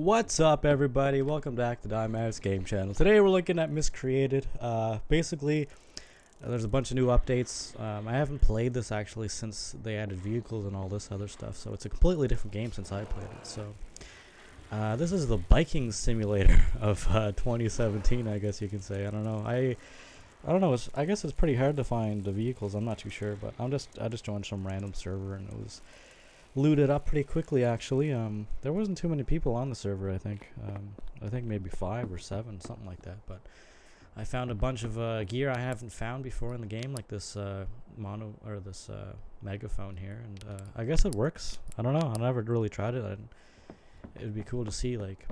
What's up, everybody? Welcome back to Diamadic game channel. Today we're looking at Miscreated. Basically, there's a bunch of new updates. I haven't played this actually since they added vehicles and all this other stuff, so it's a completely different game since I played it. So this is the biking simulator of 2017, I guess you can say. I don't know. I don't know. I guess it's pretty hard to find the vehicles. I'm not too sure, but I just joined some random server and it was looted up pretty quickly actually. There wasn't too many people on the server. I think maybe 5 or 7, something like that, but I found a bunch of gear I haven't found before in the game, like this megaphone here, and I guess it works. I don't know, I never really tried it. It would be cool to see like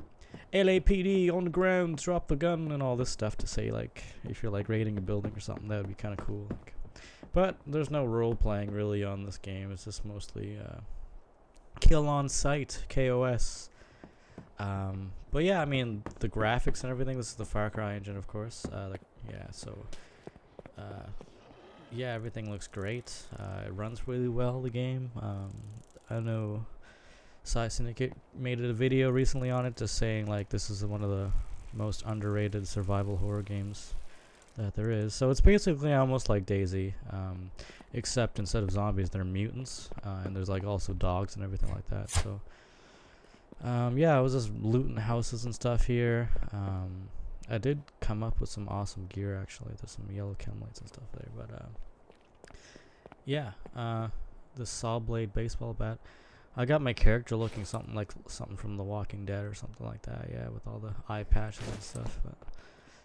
LAPD on the ground, drop the gun and all this stuff to say, like, if you're like raiding a building or something. That would be kind of cool, like. But there's no role playing really on this game. It's just mostly kill on sight, KOS. But yeah, I mean, the graphics and everything, this is the Far Cry engine, of course. Yeah, everything looks great. It runs really well, the game. I know Sci Syndicate made a video recently on it, just saying like this is one of the most underrated survival horror games that there is. So it's basically almost like DayZ, except instead of zombies they're mutants, and there's like also dogs and everything like that. So yeah, I was just looting houses and stuff here. I did come up with some awesome gear actually. There's some yellow chem lights and stuff there, but yeah, the saw blade baseball bat. I got my character looking something like something from The Walking Dead or something like that, yeah, with all the eye patches and stuff. But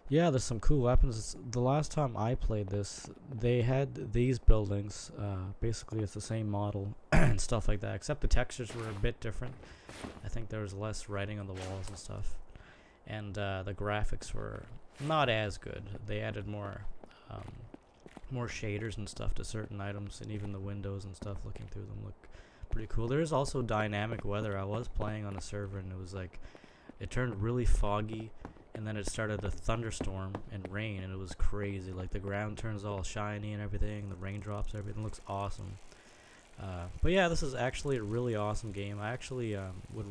yeah, there's some cool weapons. The last time I played this, they had these buildings. Basically, it's the same model and stuff like that, except the textures were a bit different. I think there was less writing on the walls and stuff. And the graphics were not as good. They added more shaders and stuff to certain items, and even the windows and stuff looking through them look pretty cool. There is also dynamic weather. I was playing on a server, and it was like, it turned really foggy, and then it started a thunderstorm and rain, and it was crazy. Like the ground turns all shiny and everything, the raindrops, everything looks awesome. But yeah, this is actually a really awesome game. I actually would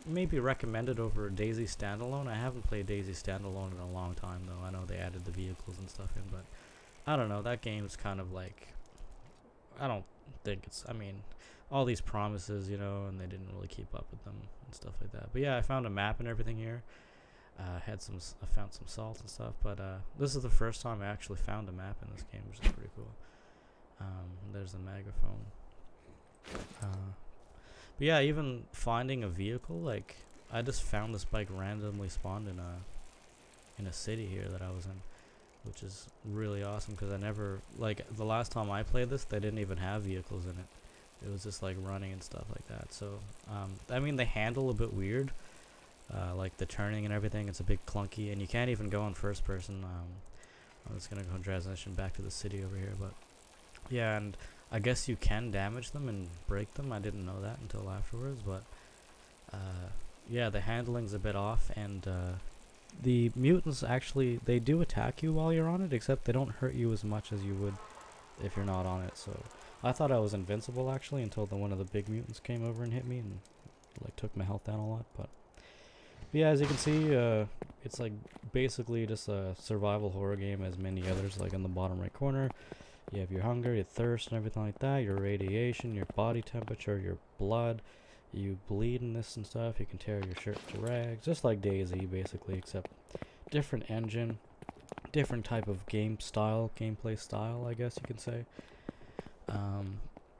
maybe recommend it over DayZ Standalone. I haven't played DayZ Standalone in a long time though. I know they added the vehicles and stuff in, but I don't know, that game is kind of like, I don't think it's, I mean, all these promises, you know, and they didn't really keep up with them and stuff like that. But yeah, I found a map and everything here. I found some salt and stuff, but this is the first time I actually found a map in this game, which is pretty cool. There's a megaphone. But yeah, even finding a vehicle, like, I just found this bike randomly spawned in a city here that I was in, which is really awesome, because I never, like, the last time I played this, they didn't even have vehicles in it. It was just like running and stuff like that. So I mean, they handle a bit weird, like the turning and everything. It's a bit clunky, and you can't even go in first person. I'm just gonna go transition back to the city over here, but yeah, and I guess you can damage them and break them. I didn't know that until afterwards, but yeah, the handling's a bit off, and the mutants actually, they do attack you while you're on it, except they don't hurt you as much as you would if you're not on it. So I thought I was invincible actually until one of the big mutants came over and hit me and like took my health down a lot. But yeah, as you can see, it's like basically just a survival horror game as many others. Like in the bottom right corner, you have your hunger, your thirst and everything like that, your radiation, your body temperature, your blood. You bleed in this and stuff. You can tear your shirt to rags, just like DayZ basically, except different engine, different type of gameplay style, I guess you can say.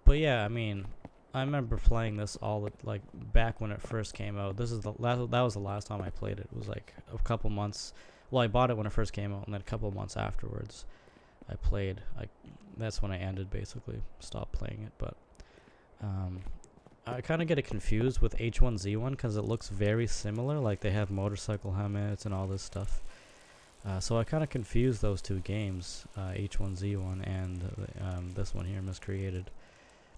But yeah, I mean, I remember playing this like back when it first came out. This is that was the last time I played it. It was like a couple months. Well, I bought it when it first came out, and then a couple months afterwards, I played. That's when I ended, basically, stopped playing it. But I kind of get it confused with H1Z1 because it looks very similar. Like they have motorcycle helmets and all this stuff. So I kind of confused those two games, H1Z1 and this one here, Miscreated.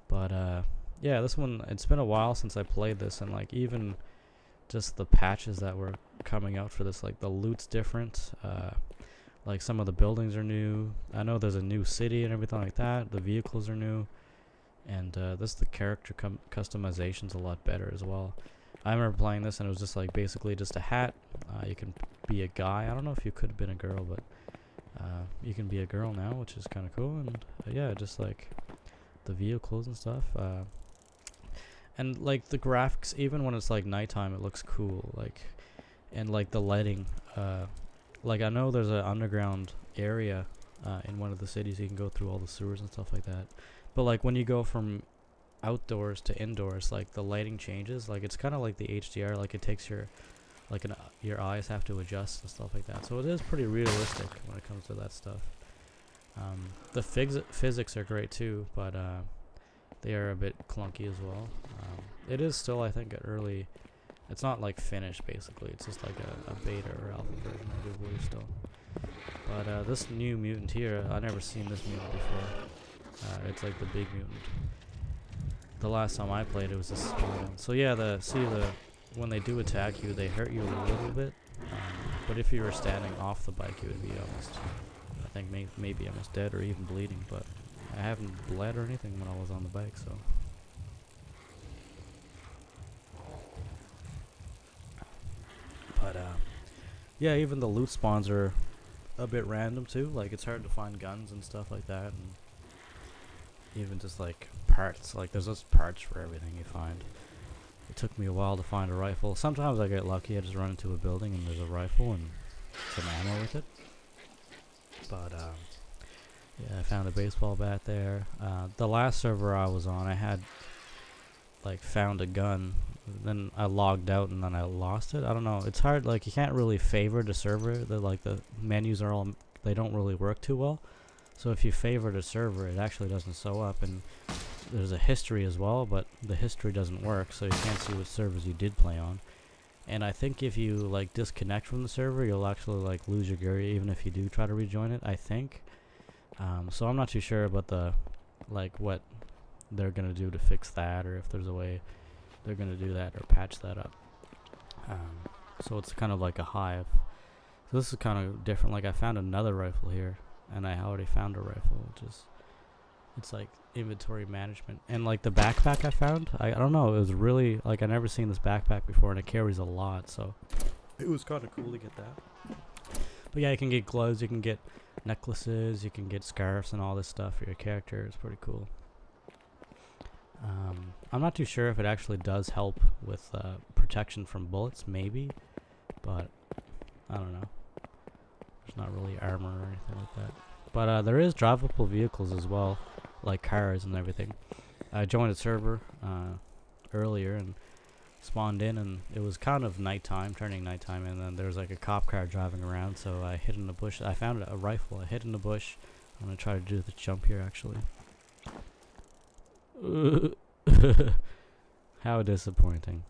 But yeah, this one, it's been a while since I played this, and like even just the patches that were coming out for this, like the loot's different. Like some of the buildings are new. I know there's a new city and everything like that. The vehicles are new. And the character customization's a lot better as well. I remember playing this and it was just like basically just a hat. You can be a guy. I don't know if you could have been a girl, but you can be a girl now, which is kind of cool. And yeah, just like the vehicles and stuff. And like the graphics, even when it's like nighttime, it looks cool. Like, and like the lighting. Like I know there's an underground area in one of the cities. You can go through all the sewers and stuff like that. But like when you go from outdoors to indoors, like the lighting changes. Like it's kind of like the HDR. Like it takes your your eyes have to adjust and stuff like that. So it is pretty realistic when it comes to that stuff. The physics are great too, but they are a bit clunky as well. It is still, I think, an early. It's not like finished basically. It's just like a beta or alpha version, I do believe still. But this new mutant here, I never seen this mutant before. It's like the big mutant. The last time I played, it was a small one. So yeah, when they do attack you, they hurt you a little bit. But if you were standing off the bike, you would be almost, I think maybe almost dead or even bleeding. But I haven't bled or anything when I was on the bike, so. But yeah, even the loot spawns are a bit random too. Like it's hard to find guns and stuff like that, and even just like parts. Like there's just parts for everything you find. It took me a while to find a rifle. Sometimes I get lucky. I just run into a building and there's a rifle and some ammo with it. But yeah, I found a baseball bat there. The last server I was on, I had like found a gun. Then I logged out and then I lost it. I don't know. It's hard. Like you can't really favor the server. The menus are all, they don't really work too well. So if you favor the server, it actually doesn't show up. And there's a history as well, but the history doesn't work, so you can't see what servers you did play on. And I think if you like disconnect from the server, you'll actually like lose your gear even if you do try to rejoin it, I think. So I'm not too sure about the like what they're gonna do to fix that, or if there's a way they're gonna do that or patch that up. So it's kind of like a hive. So this is kind of different. Like I found another rifle here, and I already found a rifle, which is, it's like inventory management. And like the backpack I found, I don't know, it was really like I never seen this backpack before, and it carries a lot, so it was kind of cool to get that. But yeah, you can get gloves, you can get necklaces, you can get scarves and all this stuff for your character. It's pretty cool. I'm not too sure if it actually does help with protection from bullets, maybe, but I don't know. There's not really armor or anything like that. But there is drivable vehicles as well, like cars and everything. I joined a server earlier and spawned in, and it was kind of nighttime, turning nighttime, and then there was like a cop car driving around, so I hid in the bush. I found a rifle. I hid in the bush. I'm gonna try to do the jump here, actually. How disappointing.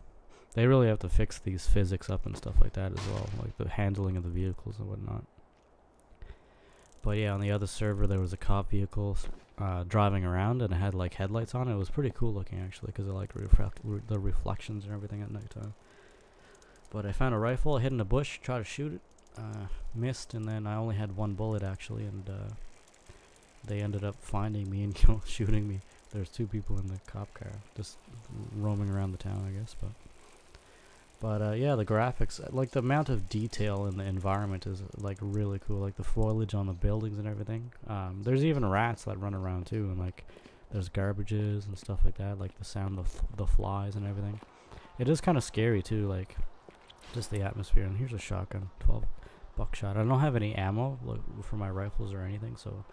They really have to fix these physics up and stuff like that as well, like the handling of the vehicles and whatnot. But yeah, on the other server there was a cop vehicle driving around, and it had like headlights on it. It was pretty cool looking actually, because it like the reflections and everything at nighttime. But I found a rifle, I hid in a bush, tried to shoot it, missed, and then I only had one bullet actually, and they ended up finding me and shooting me. There's two people in the cop car, just roaming around the town, I guess. But yeah, the graphics, like the amount of detail in the environment is like really cool. Like the foliage on the buildings and everything. There's even rats that run around too, and like there's garbages and stuff like that. Like the sound of the flies and everything. It is kind of scary too, like just the atmosphere. And here's a shotgun, 12 buckshot. I don't have any ammo like, for my rifles or anything, so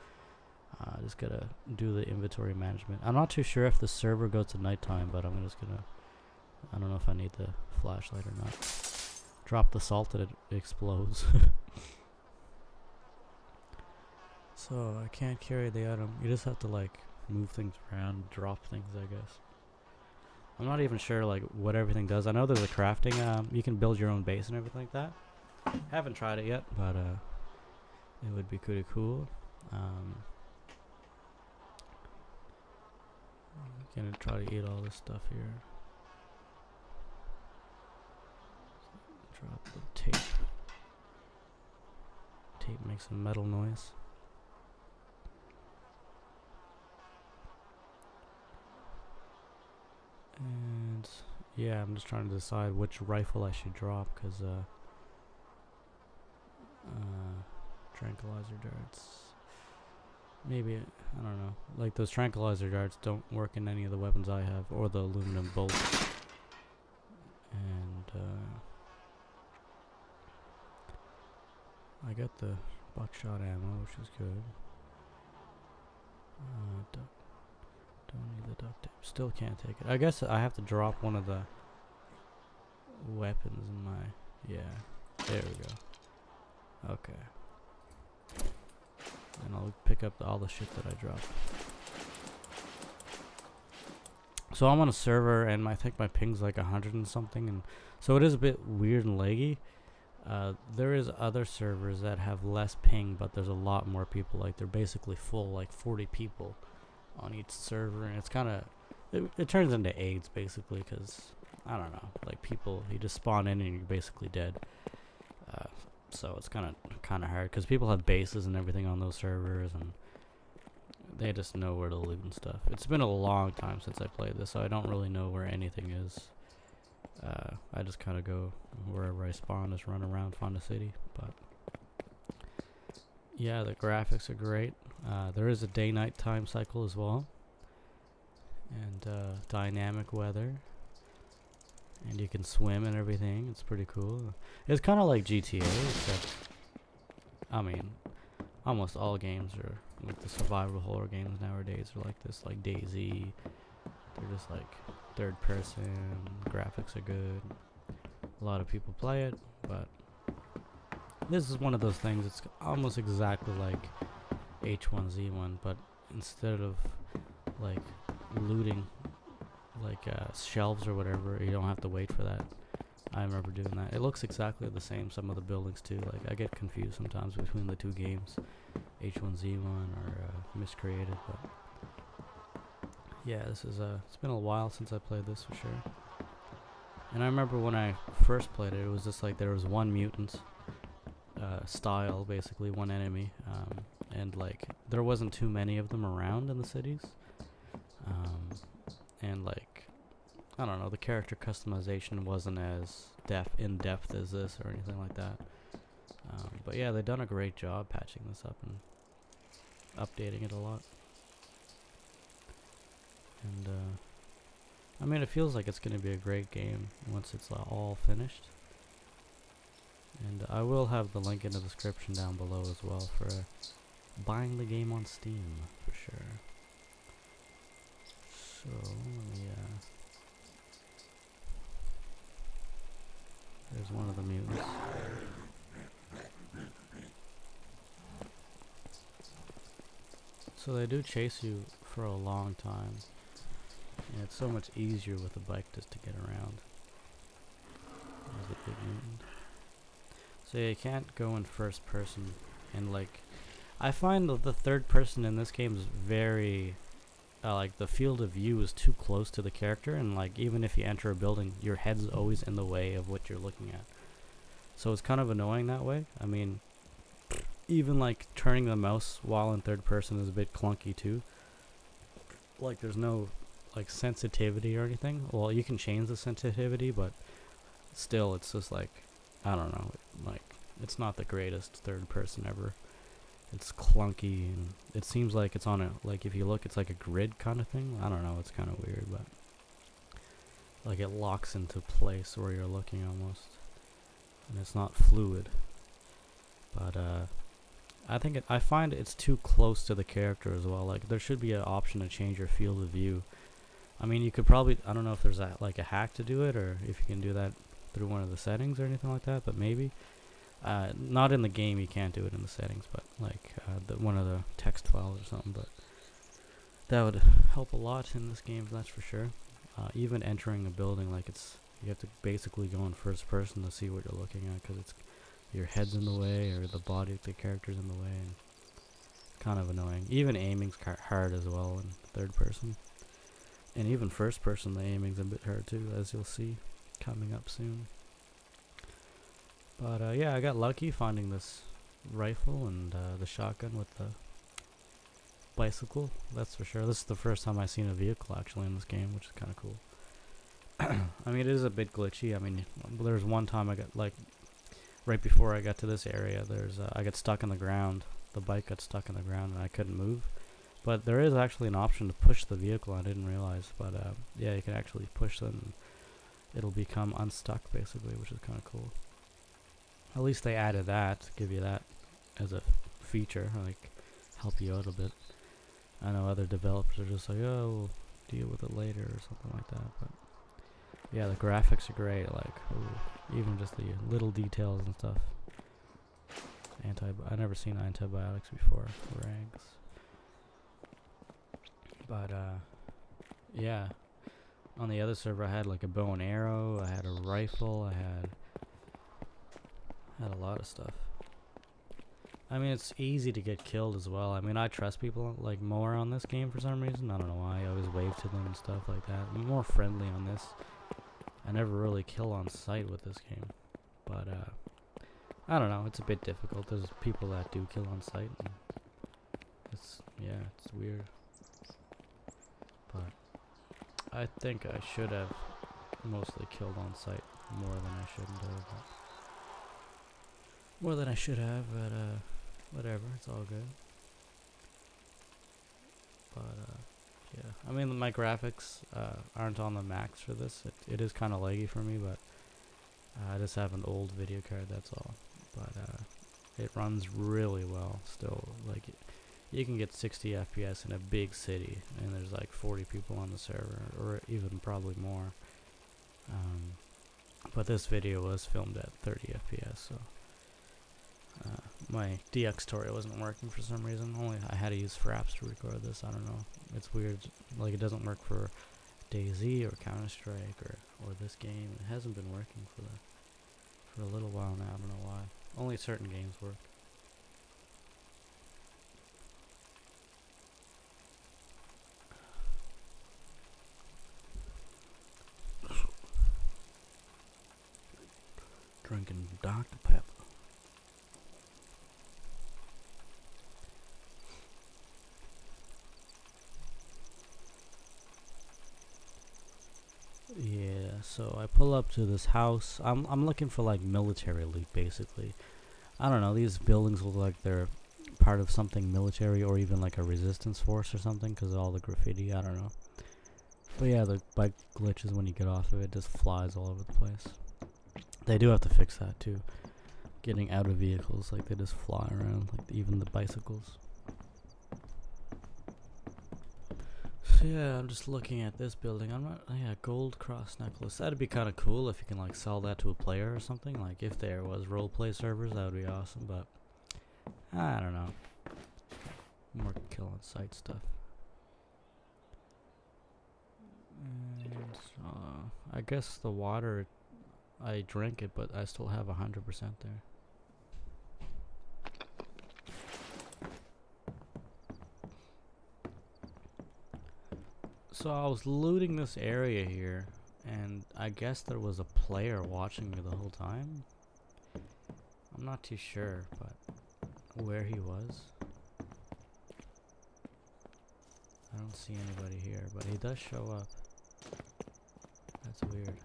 I just gotta do the inventory management. I'm not too sure if the server goes to nighttime, but I'm just gonna, I don't know if I need the flashlight or not. Drop the salt and it explodes. So I can't carry the item. You just have to like move things around, drop things, I guess. I'm not even sure like what everything does. I know there's a crafting, you can build your own base and everything like that. Haven't tried it yet, but it would be pretty cool. I'm gonna try to eat all this stuff here. Drop the tape. Tape makes a metal noise. And yeah, I'm just trying to decide which rifle I should drop, because tranquilizer darts. Maybe, I don't know. Like, those tranquilizer darts don't work in any of the weapons I have, or the aluminum bolts. And, I got the buckshot ammo, which is good. Don't need the duct tape. Still can't take it. I guess I have to drop one of the weapons in my... Yeah, there we go. Okay. And I'll pick up all the shit that I dropped. So I'm on a server, and I think my ping's like 100 and something, and so it is a bit weird and laggy. There is other servers that have less ping, but there's a lot more people. Like, they're basically full, like 40 people on each server, and it's kind of... It turns into AIDS, basically, because, I don't know, like, people, you just spawn in and you're basically dead. So it's kind of hard, because people have bases and everything on those servers, and they just know where to loot and stuff. It's been a long time since I played this, so I don't really know where anything is. I just kind of go wherever I spawn, just run around, find a city. But yeah, the graphics are great. There is a day-night time cycle as well, and dynamic weather, and you can swim and everything. It's pretty cool. It's kind of like GTA, except, I mean, almost all games are, like the survival horror games nowadays are like this, like DayZ. They're just like third person, graphics are good. A lot of people play it, but this is one of those things. It's almost exactly like H1Z1, but instead of like looting like shelves or whatever, you don't have to wait for that. I remember doing that. It looks exactly the same, some of the buildings too. Like, I get confused sometimes between the two games, H1Z1 or Miscreated, but yeah, this is it's been a while since I played this for sure. And I remember when I first played it, it was just like there was one mutant style, basically one enemy, and like there wasn't too many of them around in the cities, and like, I don't know, the character customization wasn't as in depth as this or anything like that. But yeah, they've done a great job patching this up and updating it a lot. And I mean, it feels like it's going to be a great game once it's all finished. And I will have the link in the description down below as well for buying the game on Steam for sure. So yeah, there's one of the mutants. So they do chase you for a long time. And it's so much easier with a bike just to get around. There's a big mutant. So you can't go in first person, and like, I find that the third person in this game is very, like, the field of view is too close to the character, and like, even if you enter a building, your head's always in the way of what you're looking at. So it's kind of annoying that way. I mean, even like turning the mouse while in third person is a bit clunky too. Like, there's no like sensitivity or anything. Well, you can change the sensitivity, but still, it's just like, I don't know, like, it's not the greatest third person ever. It's clunky, and it seems like it's on a, like, if you look, it's like a grid kind of thing. I don't know, it's kind of weird, but like, it locks into place where you're looking almost, and it's not fluid. But I find it's too close to the character as well. Like, there should be an option to change your field of view. I mean, you could probably, I don't know if there's like a hack to do it, or if you can do that through one of the settings or anything like that, but maybe. Not in the game, you can't do it in the settings, but like one of the text files or something. But that would help a lot in this game, that's for sure. Even entering a building, like, you have to basically go in first person to see what you're looking at, because it's your head's in the way, or the body of the character's in the way, and it's kind of annoying. Even aiming's hard as well in third person, and even first person, the aiming's a bit hard too, as you'll see coming up soon. But yeah, I got lucky finding this rifle and the shotgun with the bicycle, that's for sure. This is the first time I've seen a vehicle actually in this game, which is kind of cool. I mean, it is a bit glitchy. I mean, there's one time I got, like, right before I got to this area, I got stuck in the ground. The bike got stuck in the ground and I couldn't move. But there is actually an option to push the vehicle. I didn't realize. But, yeah, you can actually push it and it'll become unstuck, basically, which is kind of cool. At least they added that, give you that as a feature, like, help you out a bit. I know other developers are just like, oh, we'll deal with it later or something like that. But yeah, the graphics are great. Like, ooh, even just the little details and stuff. I never seen antibiotics before, rags. But yeah, on the other server I had like a bow and arrow, I had a rifle, I had a lot of stuff. I mean, it's easy to get killed as well. I mean, I trust people like more on this game for some reason. I don't know why. I always wave to them and stuff like that. I'm more friendly on this. I never really kill on sight with this game. But I don't know. It's a bit difficult. There's people that do kill on sight. And it's weird. But I think I should have mostly killed on sight more than I shouldn't have. More than I should have, but whatever, it's all good. But yeah, I mean my graphics aren't on the max for this. It is kind of laggy for me, but I just have an old video card, that's all. But it runs really well still. Like you can get 60 FPS in a big city, and there's like 40 people on the server, or even probably more. But this video was filmed at 30 FPS, so. My DX tutorial wasn't working for some reason. I had to use fraps to record this. I don't know. It's weird. Like it doesn't work for DayZ or Counter-Strike or this game. It hasn't been working for a little while now. I don't know why. Only certain games work. Drinking Dr. Pepper. Yeah, so I pull up to this house. I'm looking for like military loot, basically. I don't know, these buildings look like they're part of something military or even like a resistance force or something because of all the graffiti. I don't know. But yeah, the bike glitches when you get off of it, just flies all over the place. They do have to fix that too. Getting out of vehicles, like they just fly around, like even the bicycles. Yeah, I'm just looking at this building. Yeah, gold cross necklace. That'd be kind of cool if you can like sell that to a player or something. Like if there was roleplay servers, that would be awesome. But I don't know. More kill on sight stuff. And I guess the water, I drink it, but I still have 100% there. So I was looting this area here, and I guess there was a player watching me the whole time. I'm not too sure, but where he was. I don't see anybody here, but he does show up. That's weird.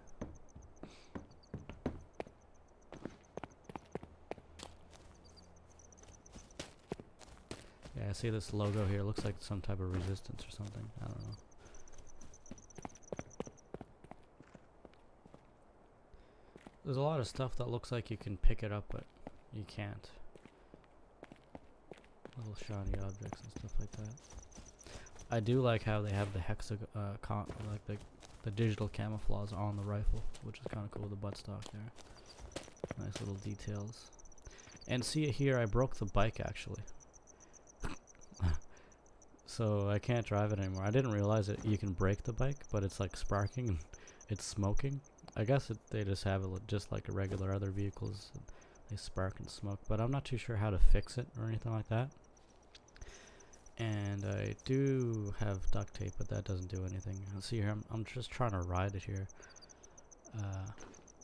Yeah, I see this logo here. Looks like some type of resistance or something. I don't know. There's a lot of stuff that looks like you can pick it up, but you can't. Little shiny objects and stuff like that. I do like how they have the like the digital camouflage on the rifle, which is kind of cool. The buttstock there, nice little details. And see it here, I broke the bike actually, so I can't drive it anymore. I didn't realize that you can break the bike, but it's like sparking and it's smoking. I guess they just have it just like a regular other vehicles. They spark and smoke, but I'm not too sure how to fix it or anything like that. And I do have duct tape, but that doesn't do anything. See here, I'm just trying to ride it here.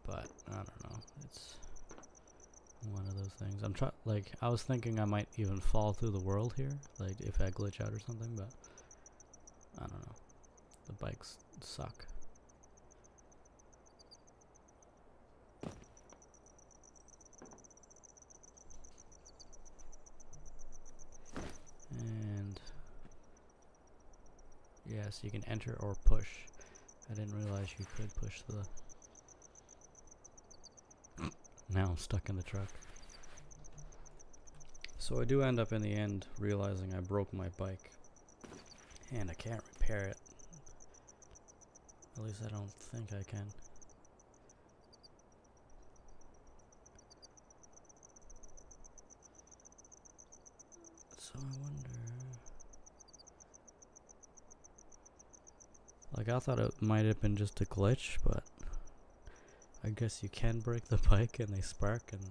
But I don't know. It's one of those things. I was thinking I might even fall through the world here, like if I glitch out or something, but I don't know. The bikes suck. guess. You can enter or push. I didn't realize you could push the... Now I'm stuck in the truck. So I do end up in the end realizing I broke my bike. And I can't repair it. At least I don't think I can. So I wonder... Like, I thought it might have been just a glitch, but I guess you can break the bike and they spark and...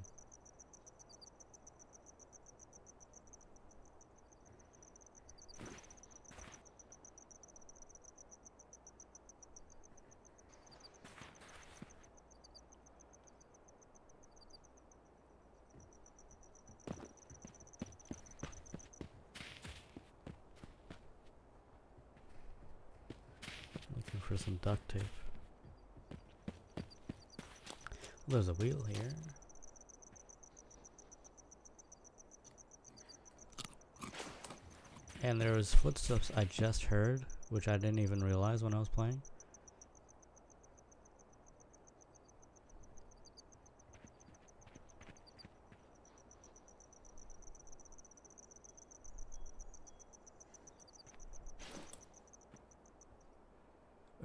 Looking for some duct tape. There's a wheel here. And there was footsteps I just heard, which I didn't even realize when I was playing.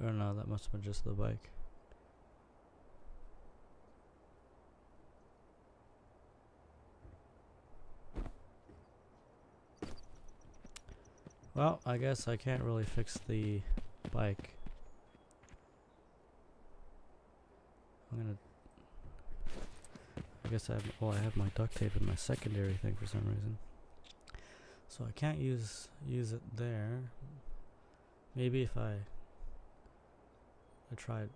Or no, that must have been just the bike. Well, I guess I can't really fix the bike. I guess I have my duct tape in my secondary thing for some reason. So I can't use it there. Maybe if I tried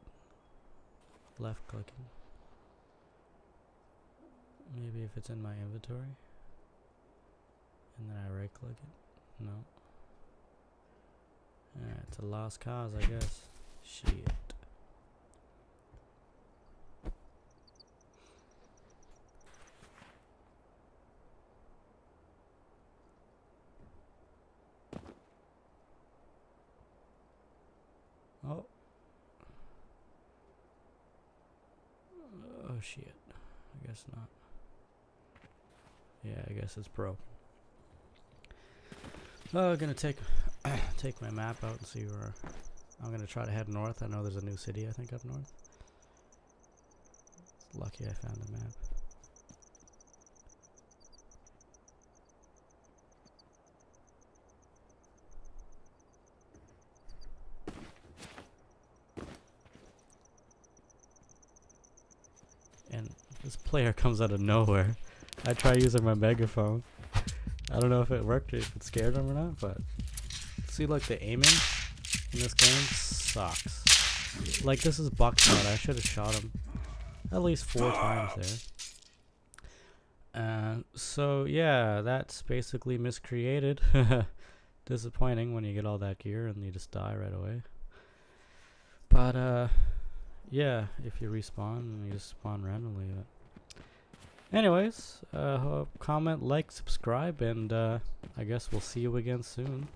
left clicking. Maybe if it's in my inventory. And then I right click it. No. It's a lost cause, I guess. Shit. Oh. Oh shit. I guess not. Yeah, I guess it's broke. Oh, I'm gonna take my map out and see where I'm gonna try to head north. I know there's a new city, I think, up north. It's lucky I found a map. And this player comes out of nowhere. I try using my megaphone. I don't know if it worked or if it scared him or not, but see, like, the aiming in this game sucks. Like, this is buckshot. I should have shot him at least 4 times there. So yeah, that's basically Miscreated. Disappointing when you get all that gear and you just die right away. But yeah, if you respawn, you just spawn randomly. Anyways, comment, like, subscribe, and I guess we'll see you again soon.